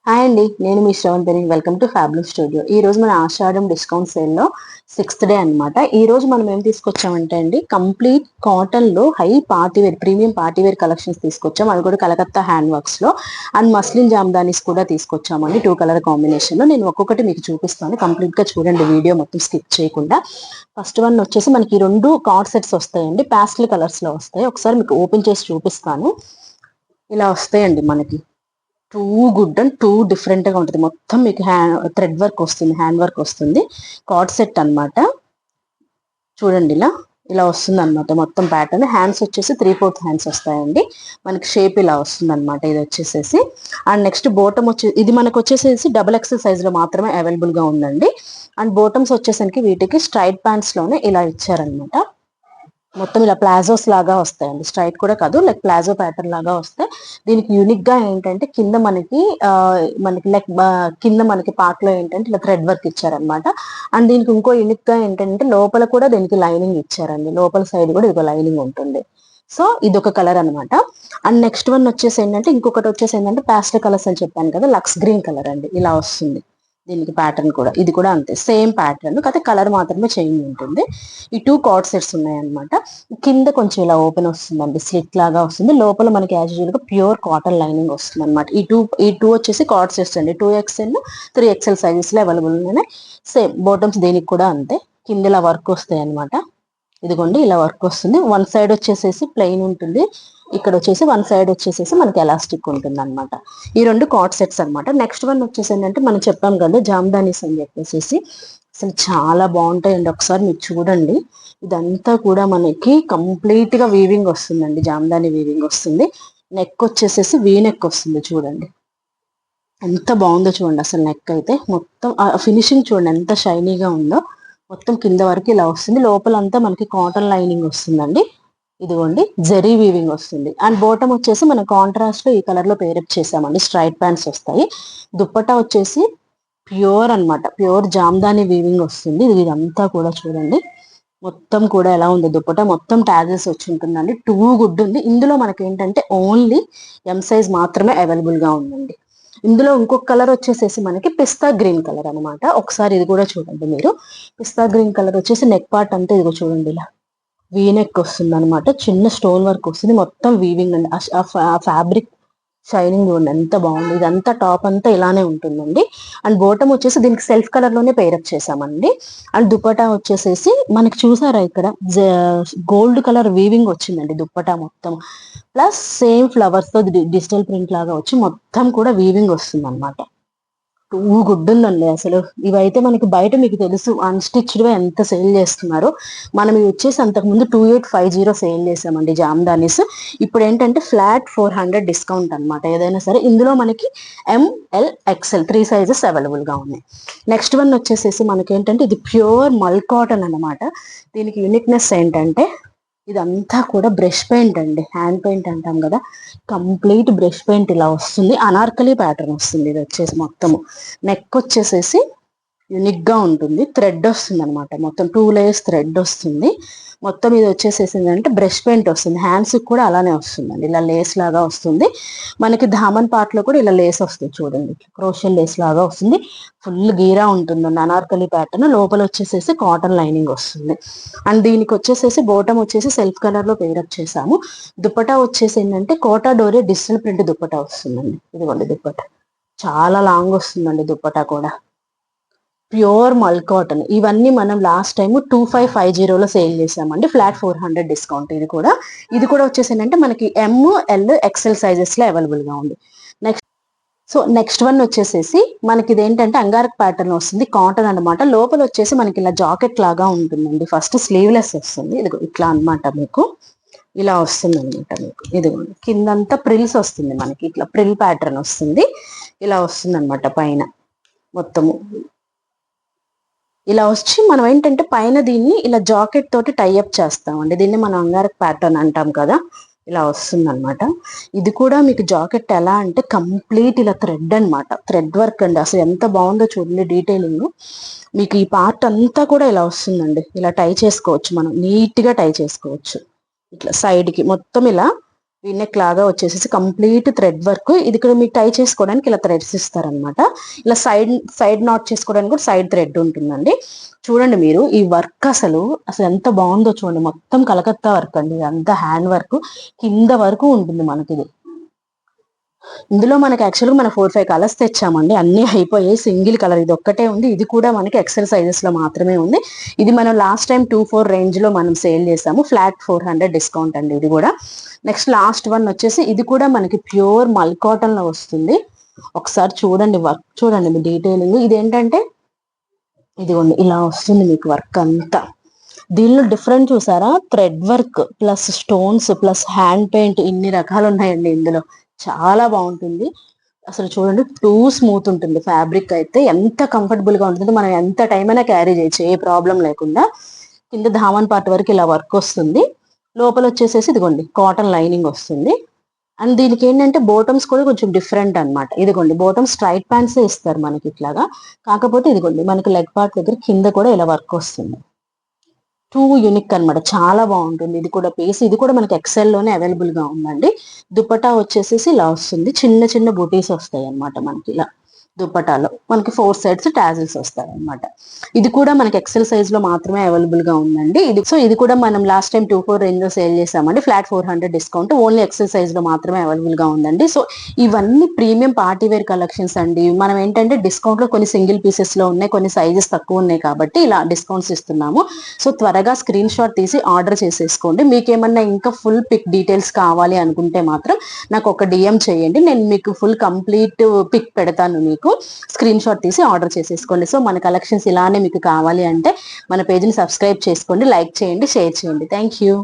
Hi అండి, నేను మీ శ్రవంతని. Welcome to fabulous studio. ఈ రోజు మన ఆషాఢం డిస్కౌంట్ సేల్లో 6th డే అనమాట. ఈ రోజు మనం ఏం తీసుకొచ్చామంటే అండి, కంప్లీట్ కాటన్ లో high party wear, premium party wear collections తీసుకొచ్చాం. అది కూడా కలకత్తా హ్యాండ్ వర్క్స్ లో అండ్ మస్లిన్ జామ్దానీస్ కూడా తీసుకొచ్చామండి. 2 కలర్ కాంబినేషన్ లో. నేను ఒక్కొక్కటి మీకు చూపిస్తాను, కంప్లీట్ గా చూడండి, వీడియో మొత్తం స్కిప్ చేయకుండా. ఫస్ట్ వన్ వచ్చేసి మనకి 2 కార్డ్ సెట్స్ వస్తాయండి, పాస్టల్ కలర్స్ లో వస్తాయి. ఒకసారి మీకు ఓపెన్ చేసి చూపిస్తాను. ఇలా వస్తాయండి మనకి. Too good and two different గా ఉంటుంది. మొత్తం మీకు థ్రెడ్ వర్క్ వస్తుంది, హ్యాండ్ వర్క్ వస్తుంది. కార్డ్ సెట్ అన్నమాట. చూడండి, ఇలా ఇలా వస్తుంది అనమాట మొత్తం ప్యాటర్న్. హ్యాండ్స్ వచ్చేసి 3/4 హ్యాండ్స్ వస్తాయండి. మనకి షేప్ ఇలా వస్తుంది అనమాట. ఇది వచ్చేసేసి అండ్ నెక్స్ట్ బోటమ్ వచ్చి, ఇది మనకు వచ్చేసేసి XXL సైజ్ లో మాత్రమే అవైలబుల్ గా ఉందండి. అండ్ బోటమ్స్ వచ్చేసరికి వీటికి స్ట్రైట్ ప్యాంట్స్ లోనే ఇలా ఇచ్చారనమాట. మొత్తం ఇలా ప్లాజోస్ లాగా వస్తాయండి, స్ట్రైట్ కూడా కాదు, లైక్ ప్లాజో ప్యాటర్న్ లాగా వస్తాయి. దీనికి యూనిక్ గా ఏంటంటే కింద మనకి లైక్ కింద మనకి పార్ట్ లో ఏంటంటే ఇలా థ్రెడ్ వర్క్ ఇచ్చారనమాట. అండ్ దీనికి ఇంకో యూనిక్ గా ఏంటంటే లోపల కూడా దీనికి లైనింగ్ ఇచ్చారండి. లోపల సైడ్ కూడా ఇదిగో లైనింగ్ ఉంటుంది. సో ఇది ఒక కలర్ అనమాట. అండ్ నెక్స్ట్ వన్ వచ్చేసి ఏంటంటే, ఇంకొకటి వచ్చేసి ఏంటంటే పాస్టల్ కలర్స్ అని చెప్పాను కదా, లక్స్ గ్రీన్ కలర్ అండి. ఇలా వస్తుంది దీనికి ప్యాటర్న్ కూడా. ఇది కూడా అంతే, సేమ్ ప్యాటర్న్, కాకపోతే కలర్ మాత్రమే చేంజ్ ఉంటుంది. ఈ 2 కార్డ్ సెట్స్ ఉన్నాయన్నమాట. కింద కొంచెం ఇలా ఓపెన్ వస్తుందండి, స్లిట్ లాగా వస్తుంది. లోపల మనకి యాజ్ యూజువల్ గా ప్యూర్ కాటన్ లైనింగ్ వస్తుంది అనమాట. ఈ టూ వచ్చేసి కార్డ్ సెట్స్ అండి. 2XL 3XL సైజెస్ లో అవైలబుల్ ఉన్నాయి. సేమ్ బోటమ్స్ దీనికి కూడా అంతే. కింద ఇలా వర్క్ వస్తాయి అనమాట. ఇదిగోండి, ఇలా వర్క్ వస్తుంది. వన్ సైడ్ వచ్చేసేసి ప్లెయిన్ ఉంటుంది, ఇక్కడ వచ్చేసి వన్ సైడ్ వచ్చేసేసి మనకి ఎలాస్టిక్ ఉంటుంది అనమాట. ఈ 2 కార్డ్ సెట్స్ అనమాట. నెక్స్ట్ వన్ వచ్చేసి ఏంటంటే, మనం చెప్పాం కదా జామ్దానీస్ అని చెప్పేసి, అసలు చాలా బాగుంటాయండి. ఒకసారి మీరు చూడండి. ఇదంతా కూడా మనకి కంప్లీట్ గా వీవింగ్ వస్తుందండి, జామ్దాని వీవింగ్ వస్తుంది. నెక్ వచ్చేసేసి వీ నెక్ వస్తుంది. చూడండి ఎంత బాగుందో చూడండి. అసలు నెక్ అయితే మొత్తం ఫినిషింగ్ చూడండి ఎంత షైనీగా ఉందో. మొత్తం కింద వరకు ఇలా వస్తుంది. లోపలంతా మనకి కాటన్ లైనింగ్ వస్తుందండి. ఇదిగోండి, జరీ వీవింగ్ వస్తుంది. అండ్ బోటం వచ్చేసి మనం కాంట్రాస్ట్ లో ఈ కలర్ లో పేరప్ చేసామండి. స్ట్రైట్ ప్యాంట్స్ వస్తాయి. దుప్పట్టా వచ్చేసి ప్యూర్ అన్నమాట, ప్యూర్ జామ్దాని వీవింగ్ వస్తుంది. ఇదంతా కూడా చూడండి, మొత్తం కూడా ఎలా ఉంది దుప్పటా, మొత్తం టాజెస్ వచ్చి ఉంటుందండి. టూ గుడ్ ఉంది. ఇందులో మనకి ఏంటంటే ఓన్లీ ఎం సైజ్ మాత్రమే అవైలబుల్ గా ఉందండి. ఇందులో ఇంకొక కలర్ వచ్చేసేసి మనకి పిస్తా గ్రీన్ కలర్ అనమాట. ఒకసారి ఇది కూడా చూడండి మీరు. పిస్తా గ్రీన్ కలర్ వచ్చేసి నెక్ పార్ట్ అంతా ఇదిగో చూడండి, ఇలా వీ నెక్ వస్తుంది అనమాట. చిన్న స్టోన్ వర్క్ వస్తుంది, మొత్తం వీవింగ్ అండి. ఆ ఫ్యాబ్రిక్ షైనింగ్ చూడండి ఎంత బాగుంది. ఇదంతా టాప్ అంతా ఇలానే ఉంటుందండి. అండ్ బోటం వచ్చేసి దీనికి సెల్ఫ్ కలర్ లోనే పేరప్ చేసామండి. అండ్ దుప్పటా వచ్చేసేసి మనకి చూసారా ఇక్కడ గోల్డ్ కలర్ వీవింగ్ వచ్చిందండి దుప్పటా మొత్తం. ప్లస్ సేమ్ ఫ్లవర్స్ తో డిజిటల్ ప్రింట్ లాగా వచ్చి మొత్తం కూడా వీవింగ్ వస్తుంది అనమాట. టూ గుడ్ ఉందండి అసలు. ఇవైతే మనకి బయట మీకు తెలుసు అన్స్టిచ్డ్ గా ఎంత సేల్ చేస్తున్నారు. మనం ఇవి వచ్చేసి అంతకు ముందు 2850 సేల్ చేసామండి జామ్దానీస్. ఇప్పుడు ఏంటంటే ఫ్లాట్ 400 డిస్కౌంట్ అనమాట. ఏదైనా సరే ఇందులో మనకి ML XL 3 సైజెస్ అవైలబుల్ గా ఉన్నాయి. నెక్స్ట్ వన్ వచ్చేసేసి మనకి ఏంటంటే ఇది ప్యూర్ మల్ కాటన్ అనమాట. దీనికి యూనిక్నెస్ ఏంటంటే ఇదంతా కూడా బ్రష్ పెయింట్ అండి, హ్యాండ్ పెయింట్ అంటాం కదా, కంప్లీట్ బ్రష్ పెయింట్ ఇలా వస్తుంది. అనార్కలి ప్యాటర్న్ వస్తుంది. ఇది వచ్చేసి మొత్తము నెక్ వచ్చేసేసి యూనిక్ గా ఉంటుంది. థ్రెడ్ వస్తుంది అనమాట, మొత్తం 2 లేయర్స్ థ్రెడ్ వస్తుంది. మొత్తం ఇది వచ్చేసేసింది అంటే బ్రష్ పెయింట్ వస్తుంది. హ్యాండ్స్ కూడా అలానే వస్తుందండి, ఇలా లేస్ లాగా వస్తుంది. మనకి ధామన్ పార్ట్ లో కూడా ఇలా లేస్ వస్తుంది చూడండి, క్రోషియల్ లేస్ లాగా వస్తుంది. ఫుల్ గీరా ఉంటుందండి, అనార్కలి ప్యాటర్న్. లోపల వచ్చేసేసి కాటన్ లైనింగ్ వస్తుంది. అండ్ దీనికి వచ్చేసేసి బోటం వచ్చేసి సెల్ఫ్ కలర్ లో పేరప్ చేసాము. దుప్పటా వచ్చేసి ఏంటంటే కోటా డోరే డిజిటల్ ప్రింట్ దుప్పటా వస్తుందండి. ఇదిగోండి దుప్పటా చాలా లాంగ్ వస్తుందండి. దుప్పటా కూడా ప్యూర్ మల్ కాటన్. ఇవన్నీ మనం లాస్ట్ టైం 2550లో సేల్ చేసామండి, ఫ్లాట్ 400 డిస్కౌంట్. ఇది కూడా వచ్చేసి ఏంటంటే మనకి ML XL సైజెస్ లో అవైలబుల్ గా ఉంది. నెక్స్ట్ వన్ వచ్చేసేసి మనకి ఇదేంటంటే అంగారక్ ప్యాటర్న్ వస్తుంది, కాటన్ అనమాట. లోపల వచ్చేసి మనకి ఇలా జాకెట్ లాగా ఉంటుందండి. ఫస్ట్ స్లీవ్లెస్ వస్తుంది, ఇదిగో ఇట్లా అనమాట. మీకు ఇలా వస్తుంది అనమాట. మీకు ఇదిగోండి కిందంతా ప్రిల్స్ వస్తుంది, మనకి ఇట్లా ప్రిల్ ప్యాటర్న్ వస్తుంది. ఇలా వస్తుంది అనమాట పైన మొత్తము. ఇలా వచ్చి మనం ఏంటంటే పైన దీన్ని ఇలా జాకెట్ తోటి టైఅప్ చేస్తామండి. దీన్ని మనం అంగారక్ ప్యాటర్న్ అంటాం కదా, ఇలా వస్తుంది అనమాట. ఇది కూడా మీకు జాకెట్ ఎలా అంటే కంప్లీట్ ఇలా థ్రెడ్ అనమాట, థ్రెడ్ వర్క్ అండి. అసలు ఎంత బాగుందో చూడండి డీటెయిలింగ్. మీకు ఈ పార్ట్ అంతా కూడా ఇలా వస్తుందండి. ఇలా టై చేసుకోవచ్చు, మనం నీట్ గా టై చేసుకోవచ్చు. ఇట్లా సైడ్ కి మొత్తం ఇలా నెక్ లాగా వచ్చేసి కంప్లీట్ థ్రెడ్ వర్క్. ఇది ఇక్కడ మీకు టై చేసుకోవడానికి ఇలా థ్రెడ్స్ ఇస్తారనమాట. ఇలా సైడ్ నాట్ చేసుకోవడానికి కూడా సైడ్ థ్రెడ్ ఉంటుందండి. చూడండి మీరు ఈ వర్క్ అసలు ఎంత బాగుందో చూడండి. మొత్తం కలకత్తా వర్క్ అండి, అంత హ్యాండ్ వర్క్ కింద వరకు ఉంటుంది మనకి ఇది. ఇందులో మనకి యాక్చువల్గా మనం 4-5 కలర్స్ తెచ్చామండి, అన్ని అయిపోయాయి. సింగిల్ కలర్ ఇది ఒక్కటే ఉంది. ఇది కూడా మనకి ఎక్సెల్ సైజెస్ లో మాత్రమే ఉంది. ఇది మనం లాస్ట్ టైం 2-4 రేంజ్ లో మనం సేల్ చేసాము. ఫ్లాట్ 400 డిస్కౌంట్ అండి ఇది కూడా. నెక్స్ట్ లాస్ట్ వన్ వచ్చేసి ఇది కూడా మనకి ప్యూర్ మల్ కాటన్ లో వస్తుంది. ఒకసారి చూడండి వర్క్, చూడండి మీ డీటెయిలింగ్. ఇదేంటంటే ఇదిగోండి ఇలా వస్తుంది మీకు వర్క్ అంతా. దీనిలో డిఫరెంట్ చూసారా, thread work plus stones plus hand paint, ఇన్ని రకాలు ఉన్నాయండి ఇందులో. చాలా బాగుంటుంది అసలు. చూడండి టూ స్మూత్ ఉంటుంది ఫ్యాబ్రిక్ అయితే, ఎంత కంఫర్టబుల్ గా ఉంటుంది. మనం ఎంత టైం అయినా క్యారీ చేయొచ్చు ఏ ప్రాబ్లం లేకుండా. కింద ధామన్ పార్ట్ వరకు ఇలా వర్క్ వస్తుంది. లోపల వచ్చేసేసి ఇదిగోండి కాటన్ లైనింగ్ వస్తుంది. అండ్ దీనికి ఏంటంటే బోటమ్స్ కూడా కొంచెం డిఫరెంట్ అనమాట. ఇదిగోండి బోటమ్స్ స్ట్రైట్ ప్యాంట్స్ ఇస్తారు మనకి ఇట్లాగా. కాకపోతే ఇదిగోండి మనకి లెగ్ పార్ట్ దగ్గర కింద కూడా ఇలా వర్క్ వస్తుంది. టూ యూనిక్ అనమాట, చాలా బాగుంటుంది. ఇది కూడా పీస్, ఇది కూడా మనకి ఎక్సెల్ లోనే అవైలబుల్ గా ఉందండి. దుపట్టా వచ్చేసేసి ఇలా వస్తుంది, చిన్న చిన్న బూటీస్ వస్తాయి అనమాట మనకి. ఇలా దుపట్టాలో మనకి 4 సైడ్స్ టాజిల్స్ వస్తాయి అనమాట. ఇది కూడా మనకి ఎక్సెల్ సైజ్ లో మాత్రమే అవైలబుల్ గా ఉందండి. ఇది కూడా మనం లాస్ట్ టైం 2-4 రేంజ్ లో సేల్ చేసామండి. Flat 400 discount, only XL size లో మాత్రమే అవైలబుల్ గా ఉందండి. సో ఇవన్నీ ప్రీమియం పార్టీ వేర్ కలెక్షన్స్ అండి. మనం ఏంటంటే డిస్కౌంట్ లో కొన్ని సింగిల్ పీసెస్ లో ఉన్నాయి, కొన్ని సైజెస్ తక్కువ ఉన్నాయి కాబట్టి ఇలా డిస్కౌంట్స్ ఇస్తున్నాము. సో త్వరగా స్క్రీన్ షాట్ తీసి ఆర్డర్ చేసేసుకోండి. మీకేమన్నా ఇంకా ఫుల్ పిక్ డీటెయిల్స్ కావాలి అనుకుంటే మాత్రం నాకు ఒక డిఎం చేయండి, నేను మీకు ఫుల్ కంప్లీట్ పిక్ పెడతాను. మీకు స్క్రీన్ షాట్ తీసి ఆర్డర్ చేసేసుకోండి. సో మన కలెక్షన్స్ ఇలానే మీకు కావాలి అంటే మన పేజ్ని సబ్స్క్రైబ్ చేసుకోండి, లైక్ చేయండి, షేర్ చేయండి. Thank you.